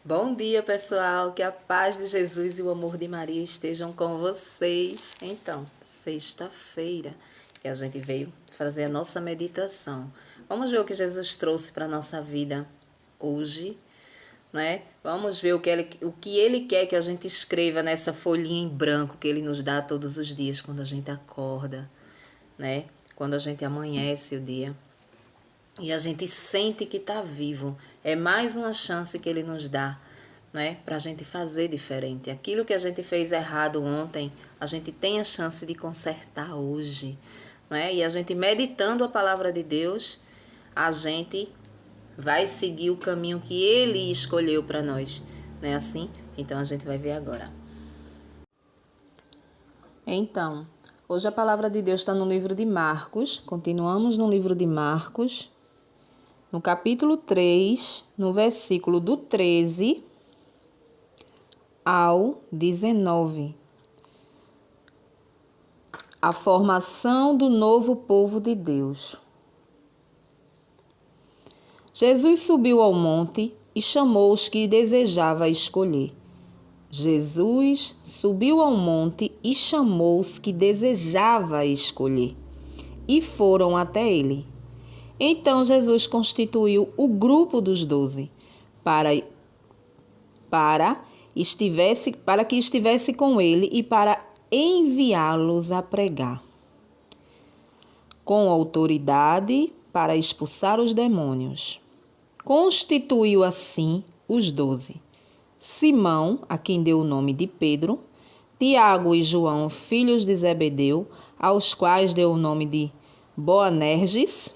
Bom dia, pessoal. Que a paz de Jesus e o amor de Maria estejam com vocês. Então, sexta-feira, e a gente veio fazer a nossa meditação. Vamos ver o que Jesus trouxe para a nossa vida hoje, né? Vamos ver o que ele quer que a gente escreva nessa folhinha em branco que ele nos dá todos os dias quando a gente acorda, né? Quando a gente amanhece o dia. E a gente sente que está vivo. É mais uma chance que ele nos dá, né? Para a gente fazer diferente. Aquilo que a gente fez errado ontem, a gente tem a chance de consertar hoje, né? E a gente meditando a palavra de Deus, a gente vai seguir o caminho que ele escolheu para nós, não é assim? Então a gente vai ver agora. Então, hoje a palavra de Deus está no livro de Marcos. Continuamos no livro de Marcos. No capítulo 3, no versículo do 13 ao 19. A formação do novo povo de Deus. Jesus subiu ao monte e chamou os que desejava escolher. Jesus subiu ao monte e chamou os que desejava escolher, e foram até ele. Então Jesus constituiu o grupo dos 12 para que estivesse com ele e para enviá-los a pregar, com autoridade para expulsar os demônios. Constituiu assim os 12: Simão, a quem deu o nome de Pedro, Tiago e João, filhos de Zebedeu, aos quais deu o nome de Boanerges,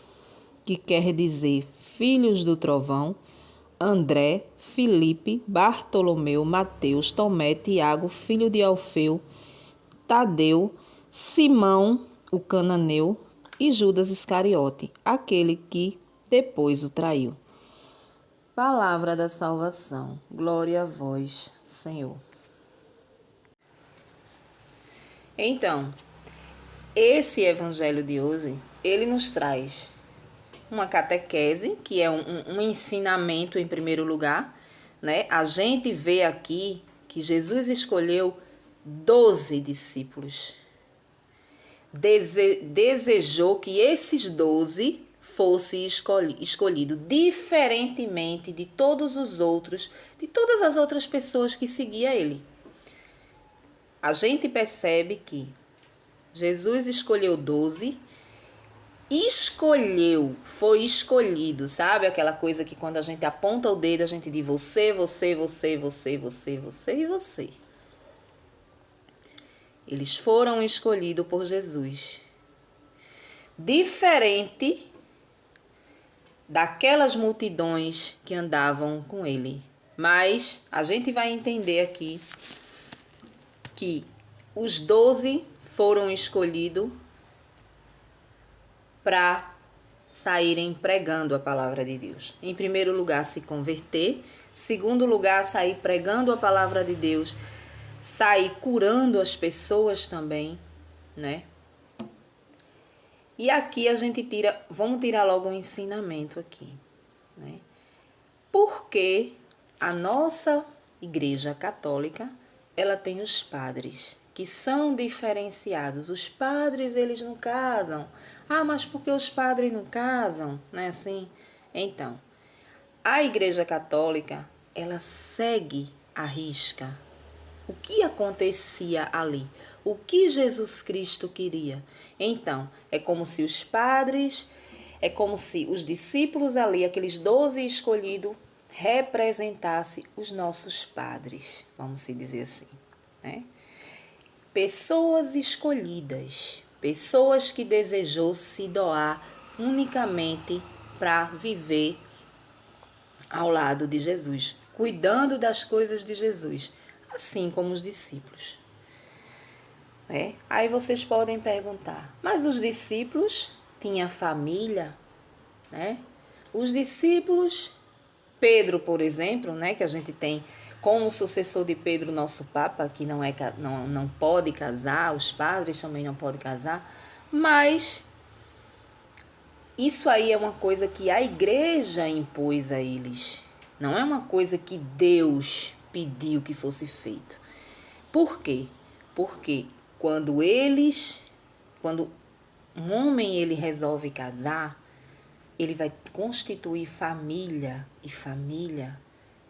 que quer dizer filhos do trovão, André, Filipe, Bartolomeu, Mateus, Tomé, Tiago, filho de Alfeu, Tadeu, Simão, o cananeu, e Judas Iscariote, aquele que depois o traiu. Palavra da salvação. Glória a vós, Senhor. Então, esse evangelho de hoje, ele nos traz uma catequese, que é um ensinamento em primeiro lugar, né? A gente vê aqui que Jesus escolheu 12 discípulos. Desejou que esses 12 fossem escolhidos, diferentemente de todos os outros, de todas as outras pessoas que seguiam ele. A gente percebe que Jesus escolheu 12, foi escolhido, sabe? Aquela coisa que quando a gente aponta o dedo, a gente diz você, você, você, você, você, você e você. Eles foram escolhidos por Jesus. Diferente daquelas multidões que andavam com ele. Mas a gente vai entender aqui que os 12 foram escolhidos para saírem pregando a palavra de Deus. Em primeiro lugar, se converter. Segundo lugar, sair pregando a palavra de Deus. Sair curando as pessoas também, né? E aqui a gente vamos tirar logo um ensinamento aqui, né? Porque a nossa Igreja Católica, ela tem os padres, que são diferenciados. Os padres, eles não casam. Ah, mas por que os padres não casam? Não é assim? Então, a Igreja Católica, ela segue à risca o que acontecia ali, o que Jesus Cristo queria. Então, é como se os padres, é como se os discípulos ali, aqueles 12 escolhidos, representassem os nossos padres, vamos se dizer assim, né? Pessoas escolhidas, pessoas que desejou se doar unicamente para viver ao lado de Jesus, cuidando das coisas de Jesus, assim como os discípulos. Aí vocês podem perguntar, mas os discípulos tinham família, né? Os discípulos, Pedro, por exemplo, né, que a gente tem como sucessor de Pedro, nosso Papa, que não pode casar, os padres também não podem casar, mas isso aí é uma coisa que a igreja impôs a eles. Não é uma coisa que Deus pediu que fosse feito. Por quê? Porque quando um homem ele resolve casar, ele vai constituir família, e família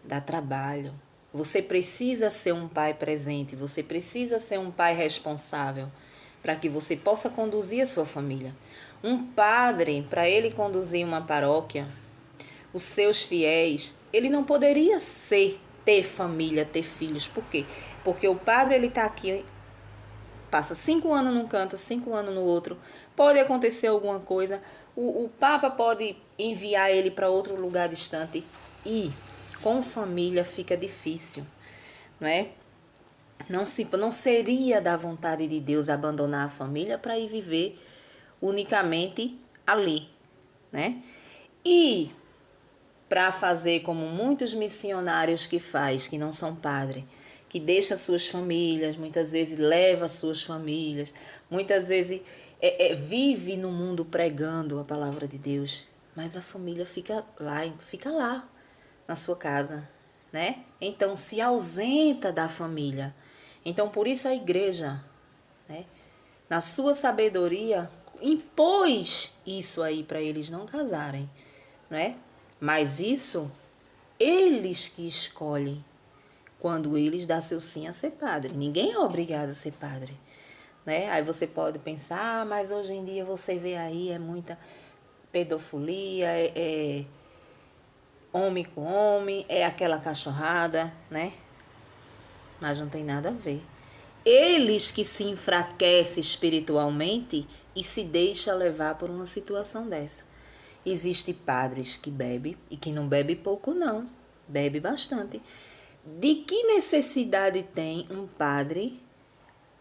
dá trabalho. Você precisa ser um pai presente, você precisa ser um pai responsável para que você possa conduzir a sua família. Um padre, para ele conduzir uma paróquia, os seus fiéis, ele não poderia ter família, ter filhos. Por quê? Porque o padre ele está aqui, passa 5 anos num canto, 5 anos no outro, pode acontecer alguma coisa, o Papa pode enviar ele para outro lugar distante e com família fica difícil, não é? Não seria da vontade de Deus abandonar a família para ir viver unicamente ali, né? E para fazer como muitos missionários que não são padre, que deixa suas famílias, muitas vezes leva suas famílias, muitas vezes vive no mundo pregando a palavra de Deus, mas a família fica lá na sua casa, né? Então se ausenta da família. Então por isso a igreja, né, na sua sabedoria, impôs isso aí para eles não casarem, né? Mas isso eles que escolhem quando eles dão seu sim a ser padre. Ninguém é obrigado a ser padre, né? Aí você pode pensar, mas hoje em dia você vê aí é muita pedofilia, homem com homem, é aquela cachorrada, né? Mas não tem nada a ver. Eles que se enfraquecem espiritualmente e se deixam levar por uma situação dessa. Existem padres que bebem e que não bebe pouco não, bebe bastante. De que necessidade tem um padre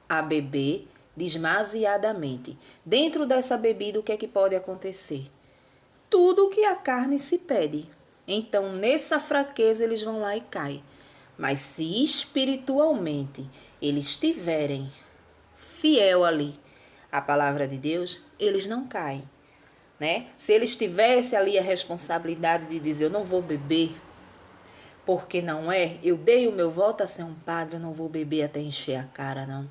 a beber demasiadamente? Dentro dessa bebida, o que é que pode acontecer? Tudo o que a carne se pede. Então, nessa fraqueza, eles vão lá e caem. Mas se espiritualmente eles estiverem fiel ali à palavra de Deus, eles não caem, né? Se eles tivessem ali a responsabilidade de dizer, eu não vou beber, porque não é, eu dei o meu voto a ser um padre, eu não vou beber até encher a cara, não.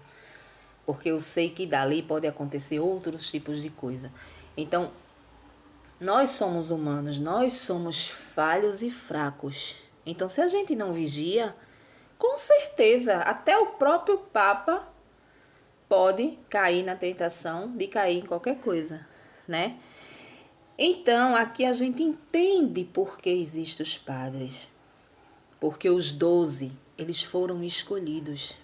Porque eu sei que dali pode acontecer outros tipos de coisa. Então, nós somos humanos, nós somos falhos e fracos. Então, se a gente não vigia, com certeza, até o próprio Papa pode cair na tentação de cair em qualquer coisa, né? Então, aqui a gente entende por que existem os padres. Porque os 12, eles foram escolhidos.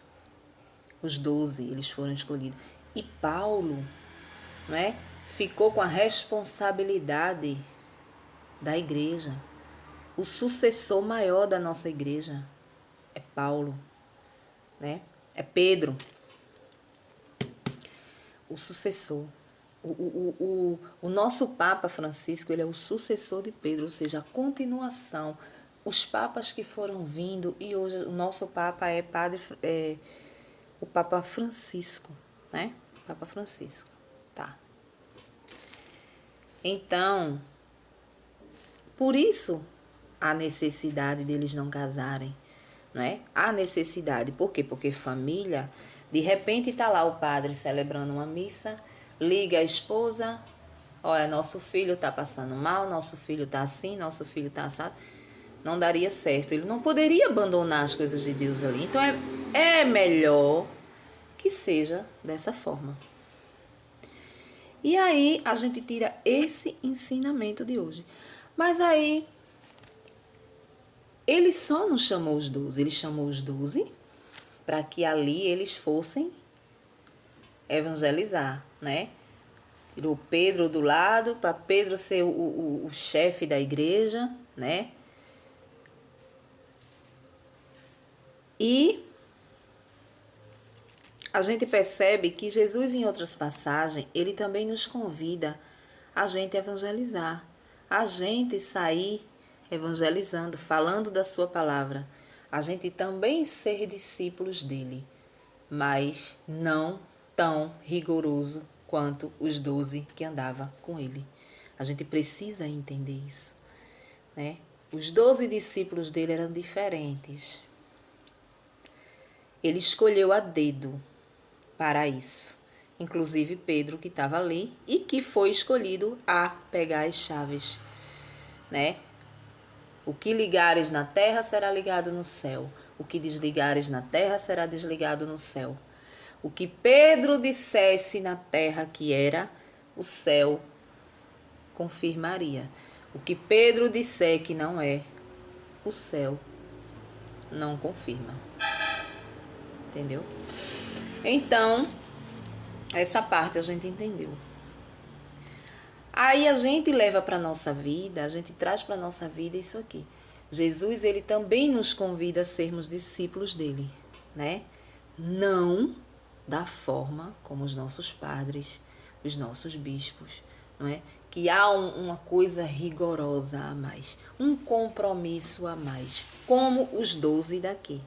Os 12, eles foram escolhidos. E Paulo, não é? Ficou com a responsabilidade da igreja. O sucessor maior da nossa igreja é Paulo, né? É Pedro, o sucessor. O nosso Papa Francisco, ele é o sucessor de Pedro, ou seja, a continuação. Os papas que foram vindo, e hoje o nosso Papa é o Papa Francisco, né? Papa Francisco, tá. Então, por isso a necessidade deles não casarem, né? A necessidade, por quê? Porque família, de repente tá lá o padre celebrando uma missa, liga a esposa, olha, nosso filho tá passando mal, nosso filho tá assim, nosso filho tá assado. Não daria certo, ele não poderia abandonar as coisas de Deus ali. Então é melhor que seja dessa forma. E aí a gente tira esse ensinamento de hoje. Mas aí ele só não chamou os 12, ele chamou os 12 para que ali eles fossem evangelizar, né? Tirou Pedro do lado, para Pedro ser o chefe da igreja, né? E a gente percebe que Jesus, em outras passagens, ele também nos convida a gente evangelizar, a gente sair evangelizando, falando da sua palavra, a gente também ser discípulos dele, mas não tão rigoroso quanto os 12 que andavam com ele. A gente precisa entender isso, né? Os 12 discípulos dele eram diferentes. Ele escolheu a dedo para isso. Inclusive Pedro, que estava ali e que foi escolhido a pegar as chaves, né? O que ligares na terra será ligado no céu. O que desligares na terra será desligado no céu. O que Pedro dissesse na terra que era, o céu confirmaria. O que Pedro disser que não é, o céu não confirma. Entendeu? Então, essa parte a gente entendeu. Aí a gente leva para a nossa vida, a gente traz para a nossa vida isso aqui. Jesus, ele também nos convida a sermos discípulos dele, né? Não da forma como os nossos padres, os nossos bispos, não é? Que há uma coisa rigorosa a mais, um compromisso a mais, como os 12 daqui.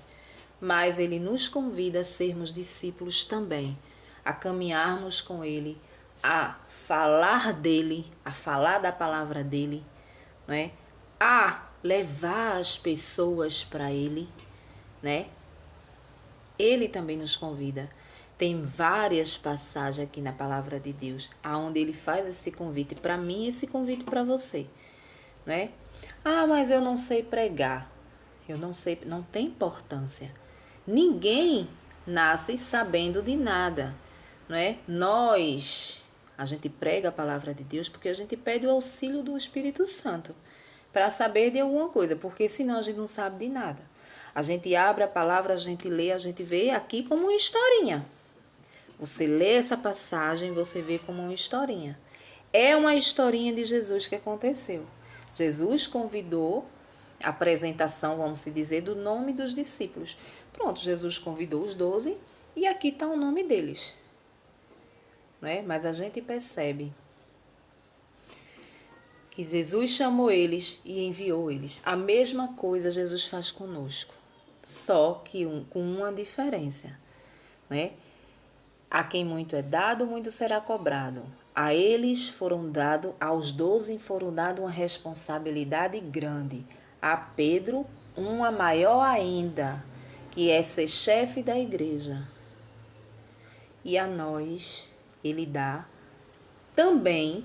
Mas ele nos convida a sermos discípulos também, a caminharmos com ele, a falar dele, a falar da palavra dele, né? A levar as pessoas para ele, né? Ele também nos convida. Tem várias passagens aqui na palavra de Deus, aonde ele faz esse convite para mim e esse convite para você, né? Ah, mas eu não sei pregar. Eu não sei, não tem importância. Ninguém nasce sabendo de nada, não é? A gente prega a palavra de Deus porque a gente pede o auxílio do Espírito Santo para saber de alguma coisa, porque senão a gente não sabe de nada. A gente abre a palavra, a gente lê, a gente vê aqui como uma historinha. Você lê essa passagem, você vê como uma historinha. É uma historinha de Jesus que aconteceu. Jesus convidou a apresentação, vamos dizer, do nome dos discípulos. Pronto, Jesus convidou os 12 e aqui está o nome deles. Não é? Mas a gente percebe que Jesus chamou eles e enviou eles. A mesma coisa Jesus faz conosco, só que com uma diferença, né? A quem muito é dado, muito será cobrado. A eles foram dado, aos 12 foram dado uma responsabilidade grande. A Pedro, uma maior ainda, que é ser chefe da igreja. E a nós, ele dá também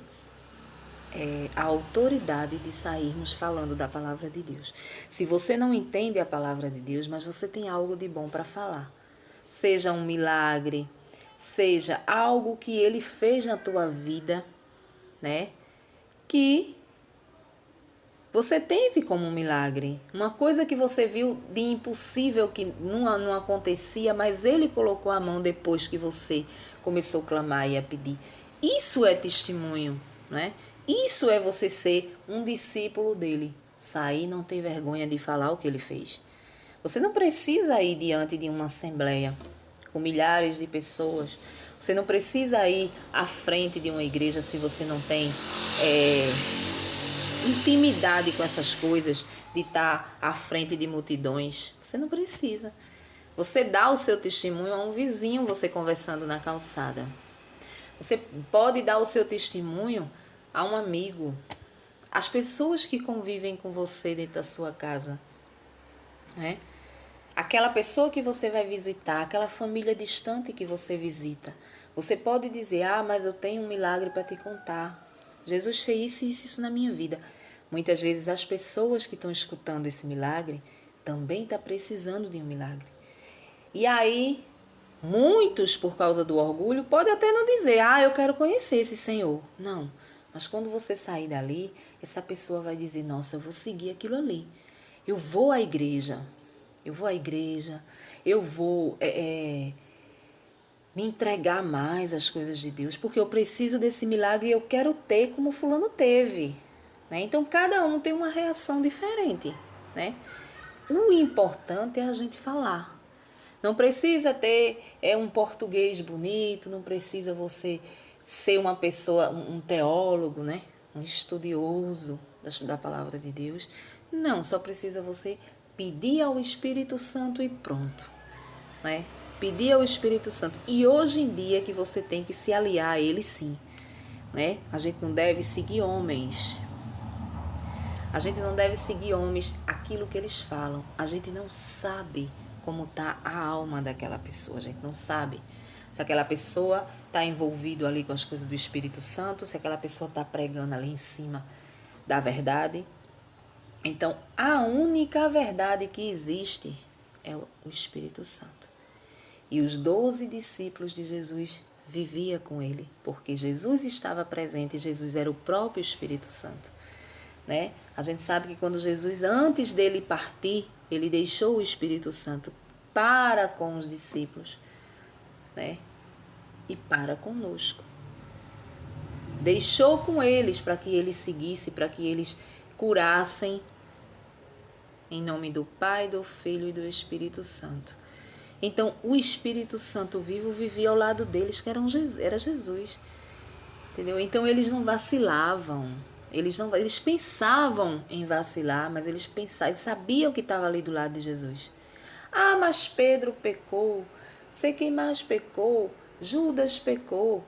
a autoridade de sairmos falando da palavra de Deus. Se você não entende a palavra de Deus, mas você tem algo de bom para falar, seja um milagre, seja algo que ele fez na tua vida, né? Que você teve como um milagre. Uma coisa que você viu de impossível, que não acontecia, mas ele colocou a mão depois que você começou a clamar e a pedir. Isso é testemunho, né? Isso é você ser um discípulo dele. Sair, não ter vergonha de falar o que ele fez. Você não precisa ir diante de uma assembleia com milhares de pessoas. Você não precisa ir à frente de uma igreja se você não tem intimidade com essas coisas, de estar à frente de multidões. Você não precisa. Você dá o seu testemunho a um vizinho, você conversando na calçada. Você pode dar o seu testemunho a um amigo, as pessoas que convivem com você dentro da sua casa, né? Aquela pessoa que você vai visitar, aquela família distante que você visita. Você pode dizer, mas eu tenho um milagre para te contar. Jesus fez isso na minha vida. Muitas vezes as pessoas que estão escutando esse milagre também estão precisando de um milagre. E aí, muitos, por causa do orgulho, podem até não dizer, eu quero conhecer esse Senhor. Não, mas quando você sair dali, essa pessoa vai dizer, nossa, eu vou seguir aquilo ali. Eu vou à igreja, eu vou me entregar mais às coisas de Deus, porque eu preciso desse milagre e eu quero ter como fulano teve, né? Então, cada um tem uma reação diferente, né? O importante é a gente falar. Não precisa ter um português bonito, não precisa você ser uma pessoa, um teólogo, né? Um estudioso da palavra de Deus. Não, só precisa você pedir ao Espírito Santo e pronto, né? Pedir ao Espírito Santo. E hoje em dia que você tem que se aliar a ele, sim, né? A gente não deve seguir homens. A gente não deve seguir homens aquilo que eles falam. A gente não sabe como está a alma daquela pessoa. A gente não sabe se aquela pessoa está envolvida ali com as coisas do Espírito Santo, se aquela pessoa está pregando ali em cima da verdade. Então, a única verdade que existe é o Espírito Santo. E os 12 discípulos de Jesus viviam com ele, porque Jesus estava presente e Jesus era o próprio Espírito Santo, né? A gente sabe que quando Jesus, antes dele partir, ele deixou o Espírito Santo para com os discípulos, né? E para conosco. Deixou com eles para que eles seguissem, para que eles curassem, em nome do Pai, do Filho e do Espírito Santo. Então, o Espírito Santo vivo vivia ao lado deles, que era Jesus. Entendeu? Então, eles não vacilavam. Eles pensavam em vacilar, mas eles sabiam que estava ali do lado de Jesus. Ah, mas Pedro pecou. Sei quem mais pecou. Judas pecou.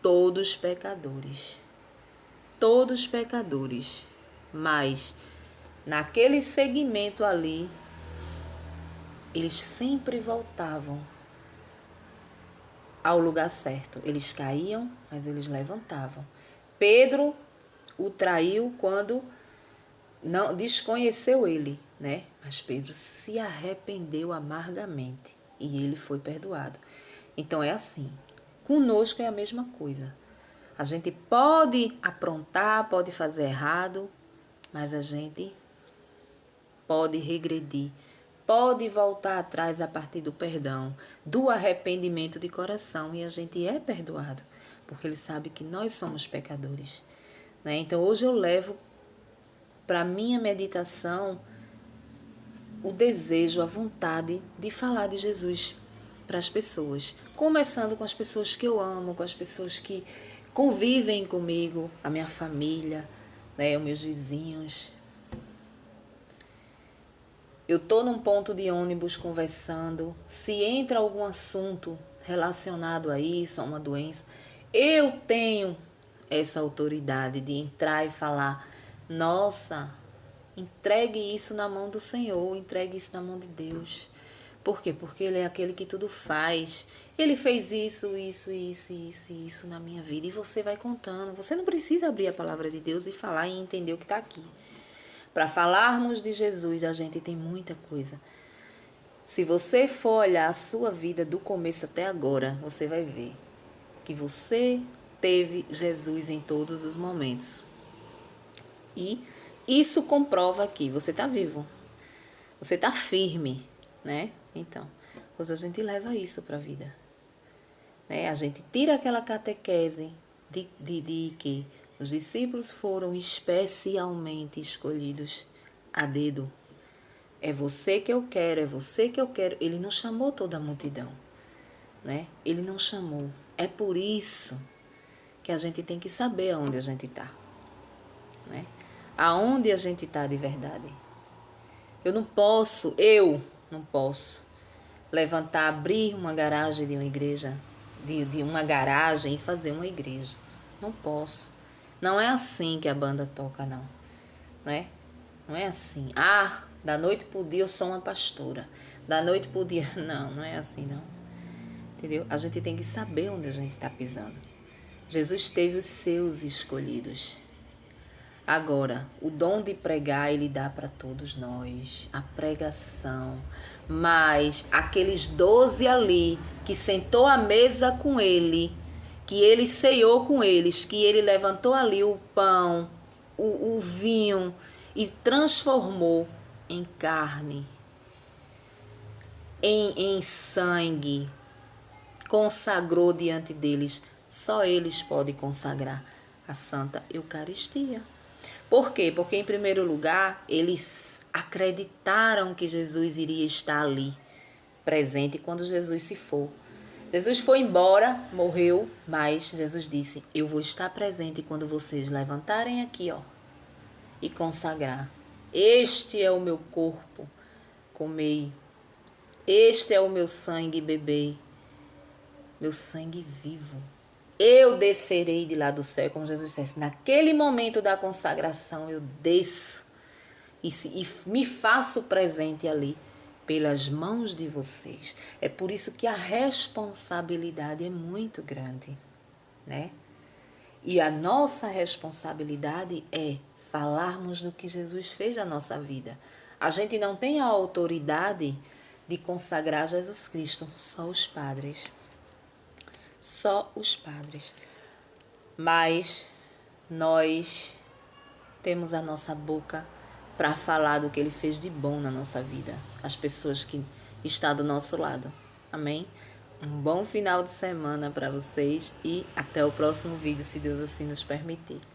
Todos pecadores. Todos pecadores. Mas, naquele segmento ali, eles sempre voltavam ao lugar certo. Eles caíam, mas eles levantavam. Pedro o traiu quando não desconheceu ele, né? Mas Pedro se arrependeu amargamente e ele foi perdoado. Então é assim. Conosco é a mesma coisa. A gente pode aprontar, pode fazer errado, mas a gente pode regredir. Pode voltar atrás a partir do perdão, do arrependimento de coração, e a gente é perdoado, porque ele sabe que nós somos pecadores, né? Então hoje eu levo para minha meditação o desejo, a vontade de falar de Jesus para as pessoas, começando com as pessoas que eu amo, com as pessoas que convivem comigo, a minha família, né, os meus vizinhos. Eu estou num ponto de ônibus conversando, se entra algum assunto relacionado a isso, a uma doença, eu tenho essa autoridade de entrar e falar: nossa, entregue isso na mão do Senhor, entregue isso na mão de Deus. Por quê? Porque Ele é aquele que tudo faz. Ele fez isso na minha vida. E você vai contando. Você não precisa abrir a palavra de Deus e falar e entender o que está aqui. Para falarmos de Jesus, a gente tem muita coisa. Se você for olhar a sua vida do começo até agora, você vai ver que você teve Jesus em todos os momentos. E isso comprova que você está vivo. Você está firme, né? Então, hoje a gente leva isso para a vida, né? A gente tira aquela catequese de que os discípulos foram especialmente escolhidos a dedo. É você que eu quero, é você que eu quero. Ele não chamou toda a multidão, né? Ele não chamou. É por isso que a gente tem que saber aonde a gente está, né? Aonde a gente está de verdade. Eu não posso levantar, abrir uma garagem de uma igreja, de uma garagem e fazer uma igreja. Não posso. Não é assim que a banda toca, não. Né? Não é assim. Ah, da noite pro dia eu sou uma pastora. Da noite pro dia... Não, não é assim, não. Entendeu? A gente tem que saber onde a gente está pisando. Jesus teve os seus escolhidos. Agora, o dom de pregar, ele dá para todos nós. A pregação. Mas aqueles 12 ali, que sentou à mesa com ele, que ele ceiou com eles, que ele levantou ali o pão, o vinho e transformou em carne, em sangue, consagrou diante deles. Só eles podem consagrar a Santa Eucaristia. Por quê? Porque, em primeiro lugar, eles acreditaram que Jesus iria estar ali, presente, quando Jesus se for. Jesus foi embora, morreu, mas Jesus disse: eu vou estar presente quando vocês levantarem aqui, ó, e consagrar. Este é o meu corpo, comei. Este é o meu sangue, bebei. Meu sangue vivo. Eu descerei de lá do céu, como Jesus disse. Naquele momento da consagração, eu desço e me faço presente ali pelas mãos de vocês. É por isso que a responsabilidade é muito grande, né? E a nossa responsabilidade é falarmos do que Jesus fez na nossa vida. A gente não tem a autoridade de consagrar Jesus Cristo, só os padres. Só os padres. Mas nós temos a nossa boca para falar do que Ele fez de bom na nossa vida, as pessoas que estão do nosso lado. Amém? Um bom final de semana para vocês e até o próximo vídeo, se Deus assim nos permitir.